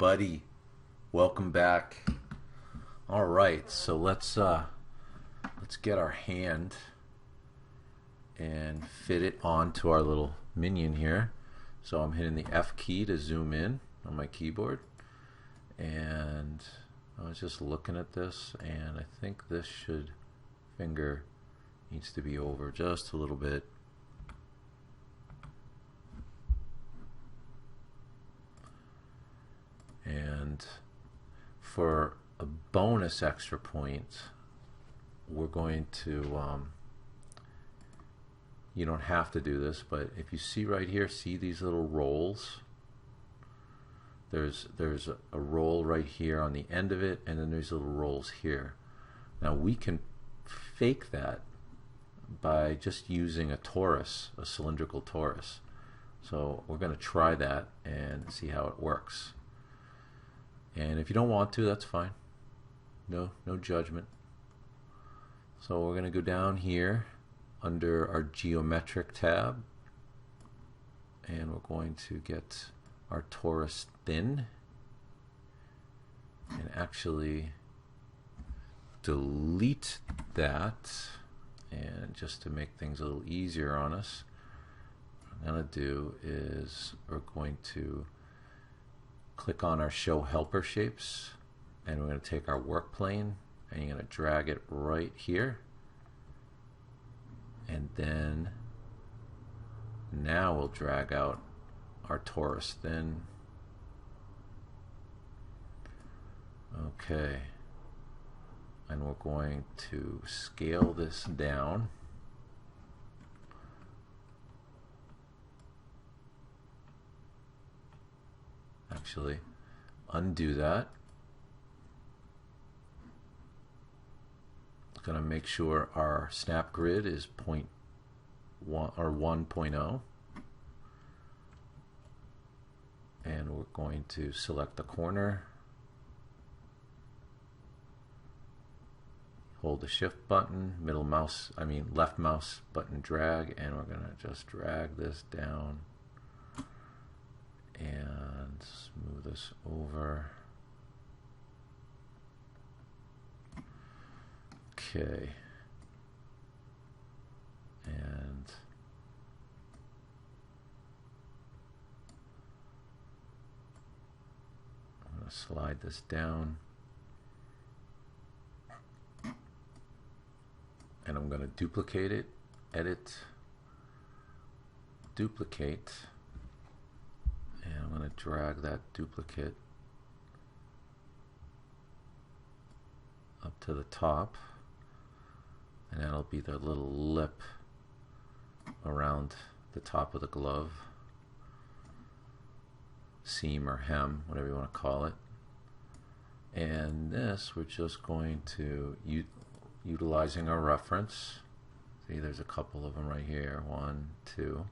buddy. Welcome back. All right, so let's get our hand and fit it onto our little minion here. So I'm hitting the F key to zoom in on my keyboard, and I was just looking at this, and I think this finger needs to be over just a little bit. And for a bonus extra point, we're going to, you don't have to do this, but if you see right here, see these little rolls? There's a roll right here on the end of it, and then there's little rolls here. Now we can fake that by just using a torus, a cylindrical torus. So we're going to try that and see how it works. And if you don't want to, that's fine. No judgment. So we're going to go down here under our geometric tab, and we're going to get our torus thin and actually delete that. And just to make things a little easier on us, what I'm going to do is we're going to click on our show helper shapes, and we're going to take our work plane and you're going to drag it right here, and then now we'll drag out our torus thin. Okay, and we're going to scale this down. Actually, undo that. Going to make sure our snap grid is 0.1 or 1.0, and we're going to select the corner, hold the shift button, left mouse button drag, and we're going to just drag this down and smooth this over. Okay, and I'm going to slide this down, and I'm going to duplicate it, edit, duplicate, and I'm going to drag that duplicate up to the top, and that'll be the little lip around the top of the glove, seam or hem, whatever you want to call it. And this, we're just going to utilizing our reference. See, there's a couple of them right here, 1, 2.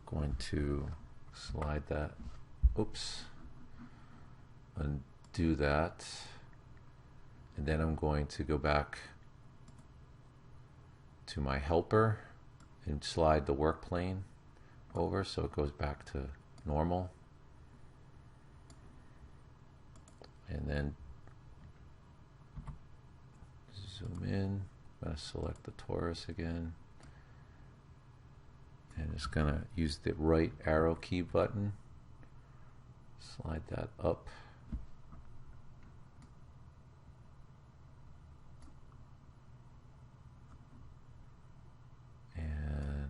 Going to slide that, oops, undo that, and then I'm going to go back to my helper and slide the work plane over so it goes back to normal, and then zoom in. I'm going to select the torus again, and just going to use the right arrow key button, slide that up, and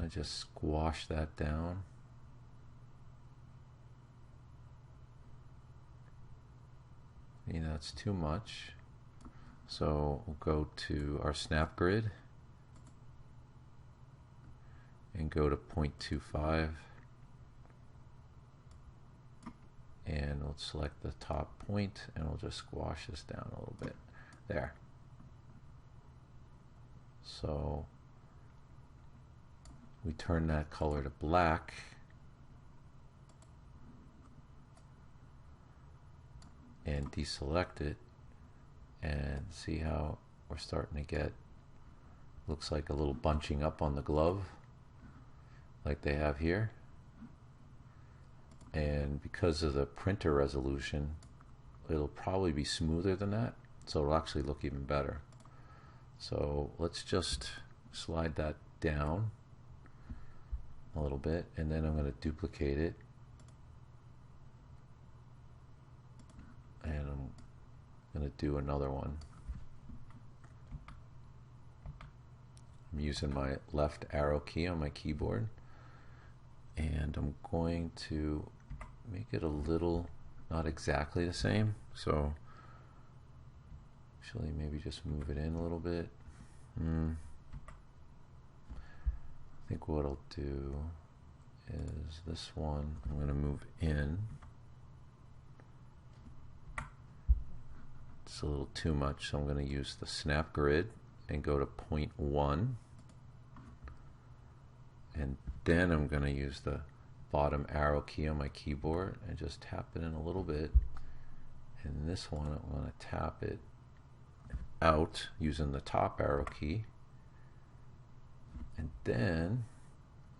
I just squash that down. That's too much. So we'll go to our snap grid and go to 0.25, and we'll select the top point, and we'll just squash this down a little bit there. So we turn that color to black, and deselect it, and see how we're starting to get looks like a little bunching up on the glove like they have here. And because of the printer resolution, it'll probably be smoother than that, so it'll actually look even better. So let's just slide that down a little bit, and then I'm going to duplicate it, and I'm going to do another one. I'm using my left arrow key on my keyboard, and I'm going to make it a little, not exactly the same, so actually maybe just move it in a little bit. I think what I'll do is this one I'm going to move in. It's a little too much, so I'm going to use the snap grid and go to 0.1, and then I'm going to use the bottom arrow key on my keyboard and just tap it in a little bit. And this one I'm going to tap it out using the top arrow key, and then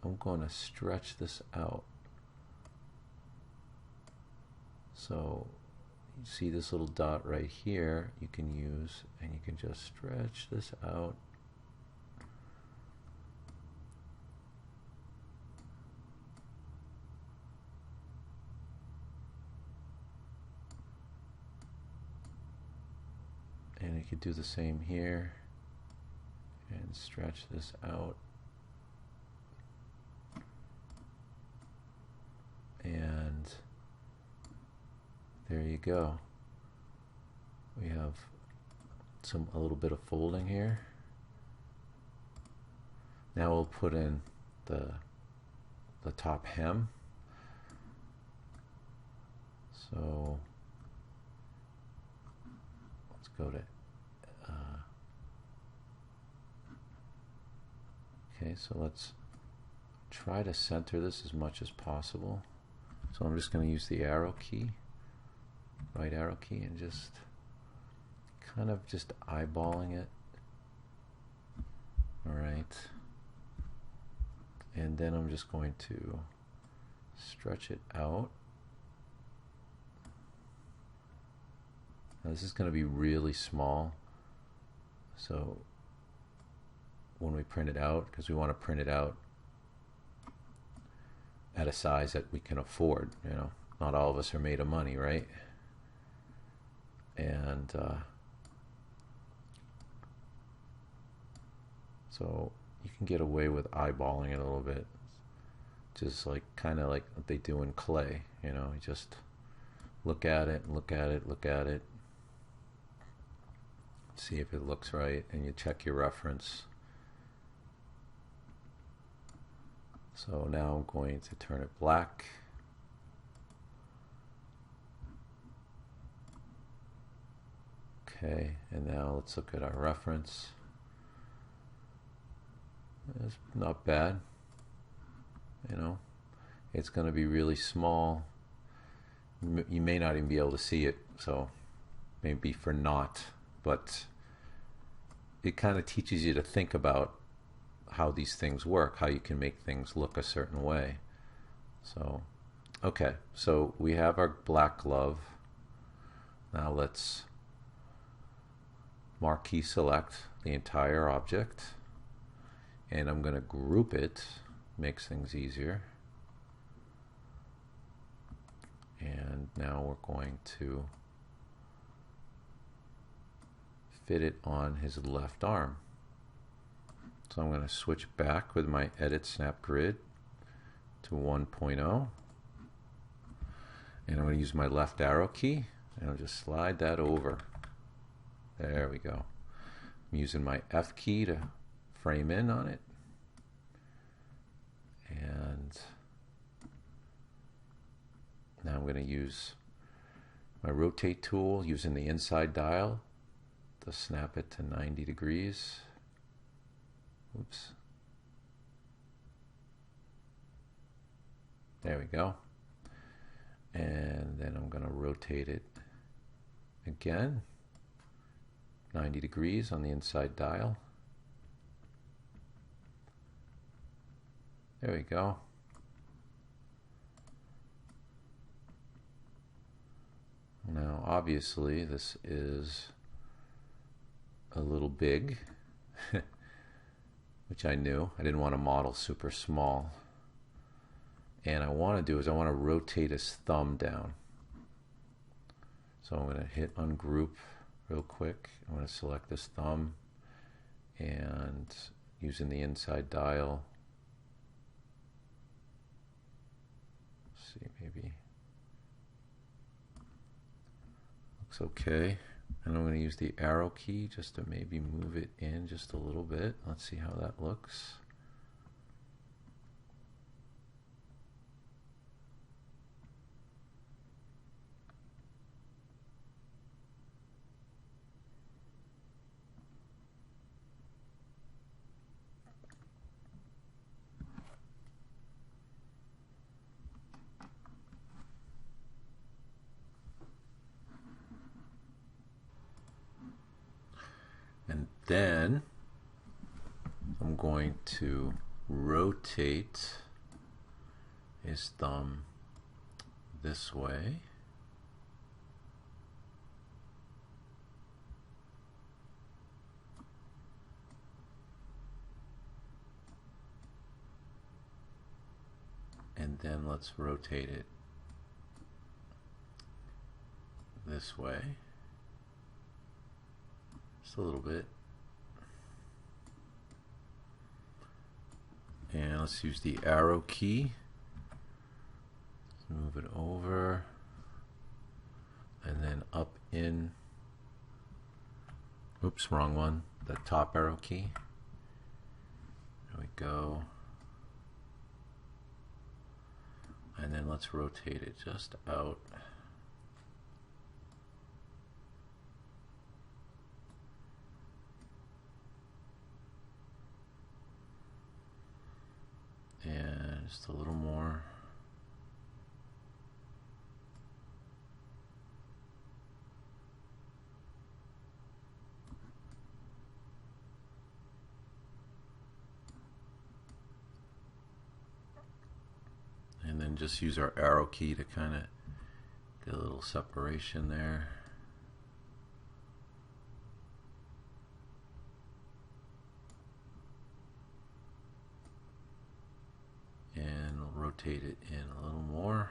I'm going to stretch this out. So you see this little dot right here you can use, and you can just stretch this out. And you could do the same here and stretch this out. And there you go. We have a little bit of folding here. Now we'll put in the top hem. So let's go to okay, so let's try to center this as much as possible. So I'm just going to use the arrow key, right arrow key, and just kind of just eyeballing it. Alright. And then I'm just going to stretch it out. Now this is going to be really small, so when we print it out, because we want to print it out at a size that we can afford, you know, not all of us are made of money, right? And so you can get away with eyeballing it a little bit, just like kind of like what they do in clay, you know, you just look at it, look at it, look at it, see if it looks right, and you check your reference. So now I'm going to turn it black. Okay, and now let's look at our reference. It's not bad, you know. It's going to be really small. You may not even be able to see it, so maybe for naught, but it kind of teaches you to think about how these things work, how you can make things look a certain way. So, okay, so we have our black glove. Now let's marquee select the entire object, and I'm going to group it, makes things easier. And now we're going to fit it on his left arm. So I'm going to switch back with my edit snap grid to 1.0, and I'm going to use my left arrow key, and I'll just slide that over. There we go. I'm using my F key to frame in on it, and now I'm going to use my rotate tool using the inside dial to snap it to 90 degrees. Oops. There we go. And then I'm going to rotate it again, 90 degrees on the inside dial. There we go. Now obviously this is a little big, which I knew. I didn't want to model super small. And I want to do is I want to rotate his thumb down. So I'm going to hit ungroup real quick. I'm going to select this thumb and using the inside dial. Let's see, maybe looks okay. And I'm going to use the arrow key just to maybe move it in just a little bit. Let's see how that looks. And then I'm going to rotate his thumb this way. And then let's rotate it this way. Just a little bit. And let's use the arrow key. Move it over. And then up in. Oops, wrong one. The top arrow key. There we go. And then let's rotate it just out. And just a little more. And then just use our arrow key to kind of get a little separation there. And we'll rotate it in a little more.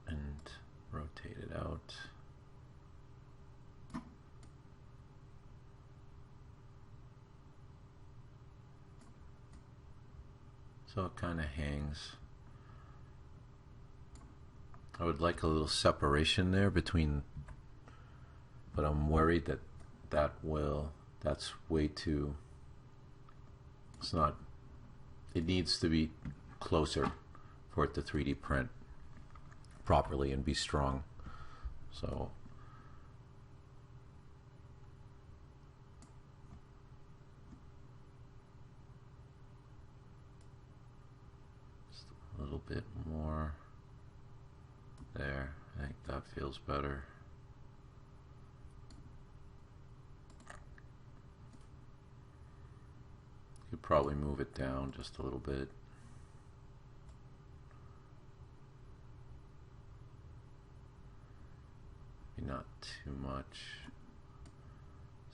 And rotate it out. So it kind of hangs. I would like a little separation there between, but I'm worried that that's way too, it's not, it needs to be closer for it to 3D print properly and be strong. So just a little bit more. There, I think that feels better. You could probably move it down just a little bit. Maybe not too much.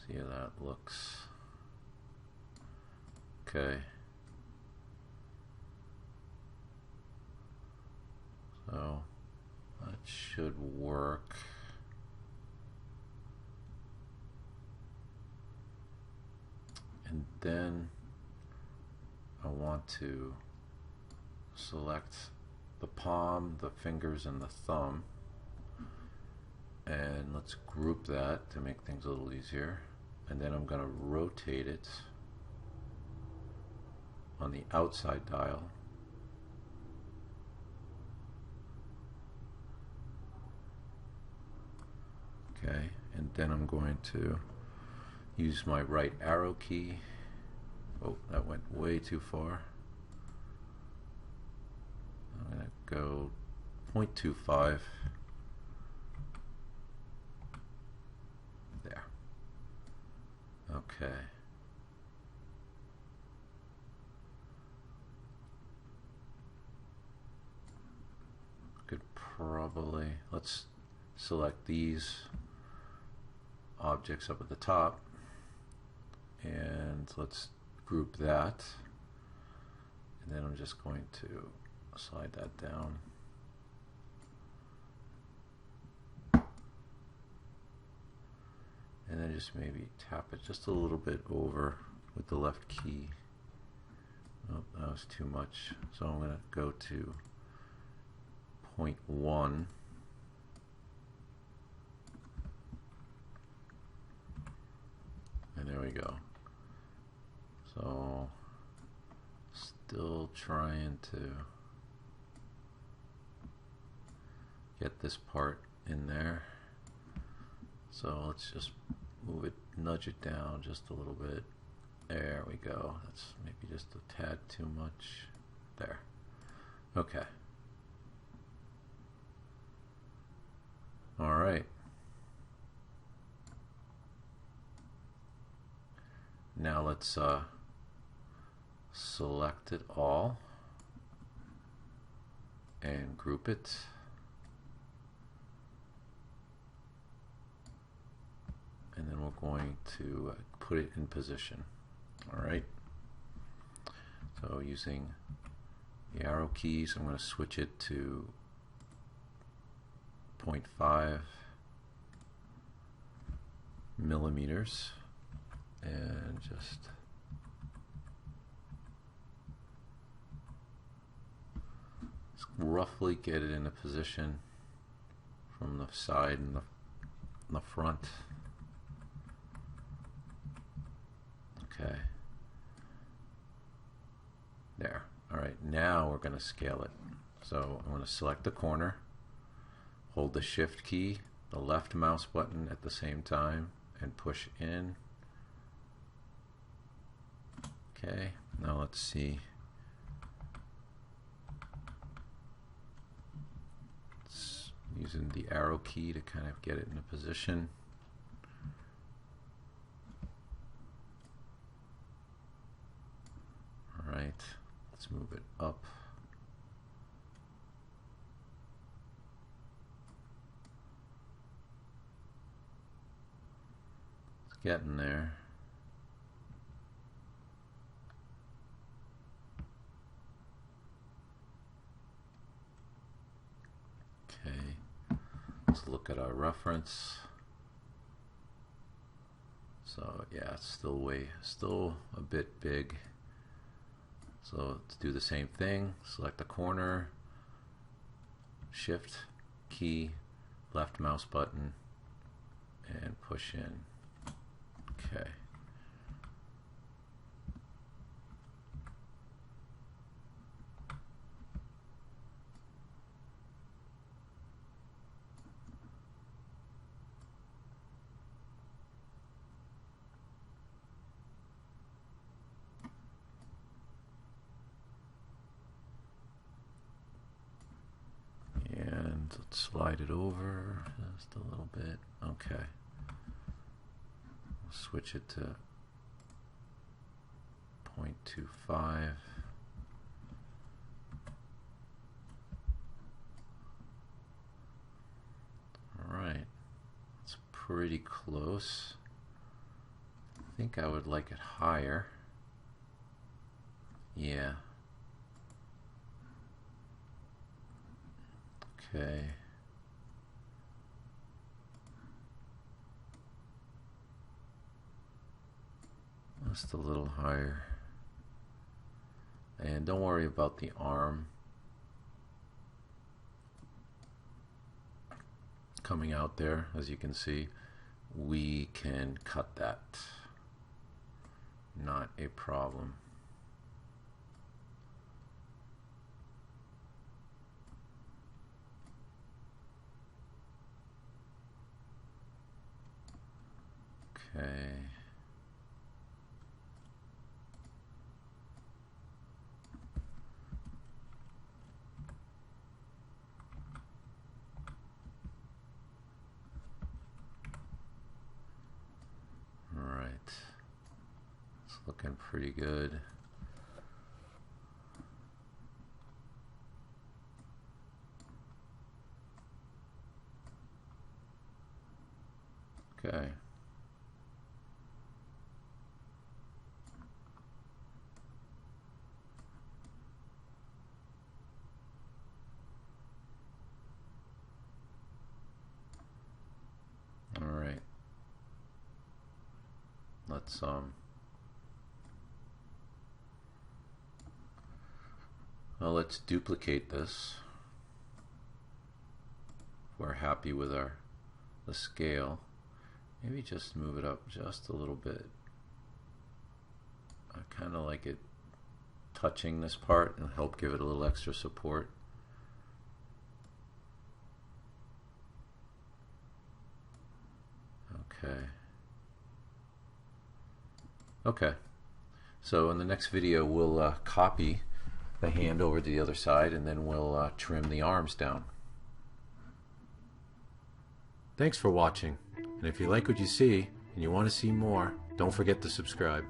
See how that looks. Okay. So that should work. And then I want to select the palm, the fingers, and the thumb. And let's group that to make things a little easier. And then I'm going to rotate it on the outside dial. Okay, and then I'm going to use my right arrow key. Oh, that went way too far. I'm going to go 0.25. There. Okay. Could probably, let's select these objects up at the top and let's group that, and then I'm just going to slide that down. And then just maybe tap it just a little bit over with the left key. Oh, that was too much. So I'm going to go to 0.1. And there we go. So still trying to get this part in there. So let's just move it, nudge it down just a little bit. There we go. That's maybe just a tad too much. There. Okay. All right. Now let's select it all and group it. And then we're going to put it in position. All right. So using the arrow keys, I'm going to switch it to 0.5 millimeters and just roughly get it in a position from the side and the front. Okay. There. All right, now we're going to scale it. So I'm going to select the corner, hold the shift key, the left mouse button at the same time, and push in. Okay, now let's see. It's using the arrow key to kind of get it in a position. All right, let's move it up. It's getting there. Okay, let's look at our reference. So yeah, it's still a bit big. So let's do the same thing. Select the corner, shift key, left mouse button, and push in. Okay. Let's slide it over just a little bit. Okay. We'll switch it to 0.25. All right. It's pretty close. I think I would like it higher. Yeah. Okay. Just a little higher. And don't worry about the arm coming out there. As you can see, we can cut that. Not a problem. Okay. looking pretty good. Okay. All right. Let's well, let's duplicate this. We're happy with the scale. Maybe just move it up just a little bit. I kind of like it touching this part and help give it a little extra support. Okay, so in the next video we'll copy the hand over to the other side, and then we'll trim the arms down. Thanks for watching, and if you like what you see and you want to see more, don't forget to subscribe.